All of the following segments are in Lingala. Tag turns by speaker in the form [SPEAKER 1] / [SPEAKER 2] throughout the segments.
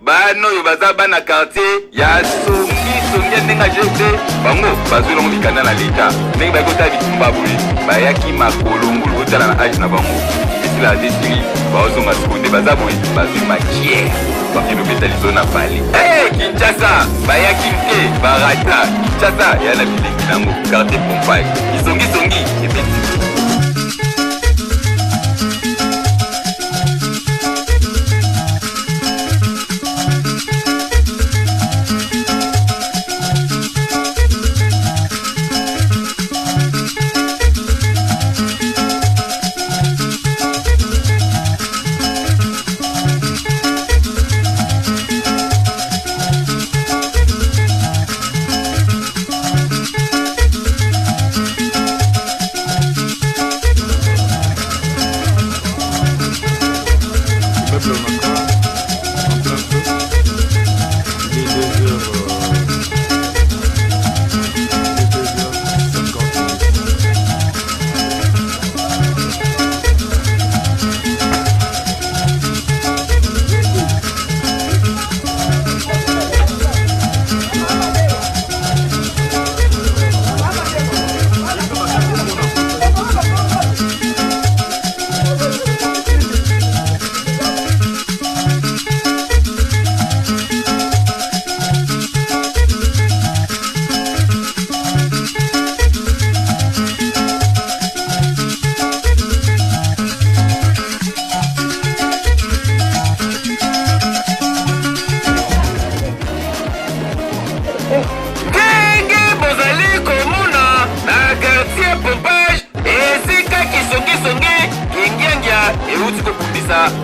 [SPEAKER 1] bano yo baza bana quartier ya songi nenga jete bango bazwilongo mikanda na leta ndenge bakota bitumba boye bayaki makolo ngulu kotala na age na bango esila desili baozonga sekonde baza boye bazwi matiere bakino betalizo na pale Kinshasa bayaki mpe barata Kinshasa ya na bilengi nango quartier Pompage isongi ebeti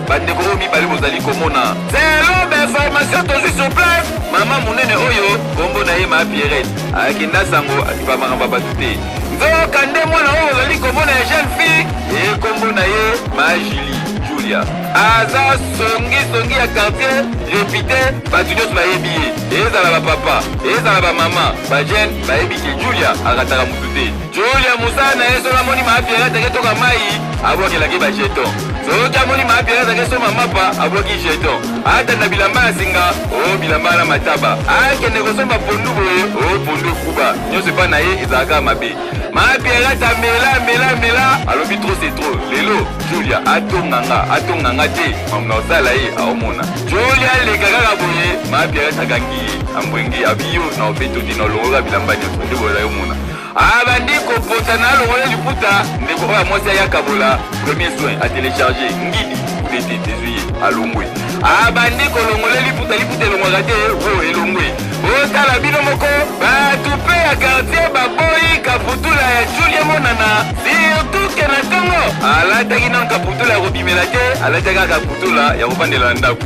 [SPEAKER 1] bandeko oyo mibale bozali komona zelo bainformation tozwi sur place mama monene oyo kombo na ye maa Pierrette akenda sango akiba makambo bato te nzoka nde mwana oyo bozali komona ya jeune fille ye kombo na ye maa Julia aza songi ya quartier répité bato nyonso bayebi ye ezala bapapa ezala bamama bajene bayebi ke Julia akataka motu te Julia mosala na ye soki amoni maa Pierrette aketoka mai abwakelaki bajeton soki amoni maa Pierrette akesoma mapa abwaki jeton atanda bilamba ya singa o bilamba na mataba akende kosomba pondu boye o pondu ekuba nyonso epa na ye ezalaka mabe maa Pierrette amela alobi trop c'est trop lelo Julia atonganga te mamuna osala ye aomona Julia aleka kaka boye maa Pierrette akangi ye ambwengi abiyo na obeto te na olongoka bilamba nyonso nde boyela yo mona abandi kopota na alongole liputa ndeko oyo mwasi ayakabola premier soin atelecharge ngidi pete tezwi alongwe abandi kolongole liputa elongwaka te o elongwe otala bino moko bato mpe ya quartier baboyi kaputula ya Julia monana surtout ke na ntongo alataki nano kaputula ya kobimela te alataki kaka kaputula ya kobandela na ndako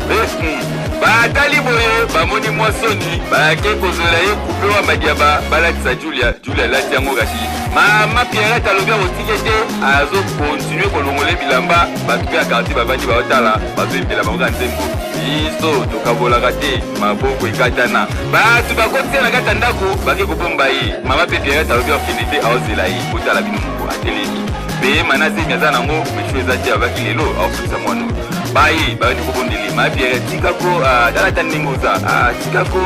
[SPEAKER 1] batali boye bamoni mwa soni bayake kozwela ye kupe wa madiaba balatisa Julia alati yango kasi mama Pierrette alobi akotike te azokontinue kolongola bilamba bato mpe ya quartier babandi baotala bazoyembela bango ka nzembo biso tokabolaka te maboko ekatana bato bakotisa na kati ya ndako bake kobomba ye mama mpe Pierrette alobi akokende te aozela ye kotala bino moko atelemi mpe manazemi aza nango meshu eza te abaki lelo akofutisa mwana baye bayoni kobondeli maa Pierrette tikako talata ndenge oza tikako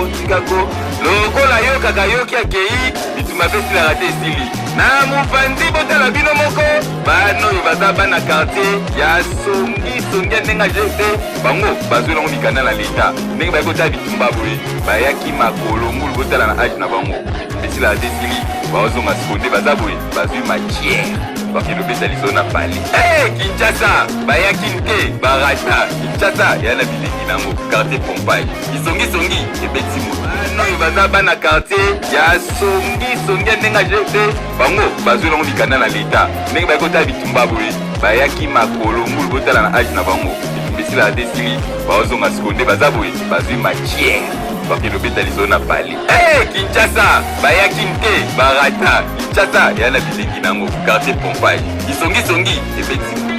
[SPEAKER 1] lokola yokaka yoki akei bituma mpe silaka te esili na mopanzi botala bino moko bano oyo baza bana quartier ya songi ndenge jete bango bazwelongo mikanda na leta ndenge bayekotala bitumba boye bayaki makolo ngulu botala na age na bango mpe silaka te esili baozonga sekonde baza boye bazwi matiere bakilobeta liso na pale Kinshasa bayaki mpe barata Kinshasa ya na bilengi nango quartier Pompage isongi ebeti moto oyo baza bana quartier ya songi ndenge jete bango bazwelongo mikanda na leta ndenge bayekotala bitumba boye bayaki makolo ngulu botala na age na bango etumbesila desili baozonga sekonde baza boye bazwi matiere bakilobeta liso na pale Kinshasa bayaki mpe barata Kinshasa ya na bilengi nango quartier Pompage isongi ebeti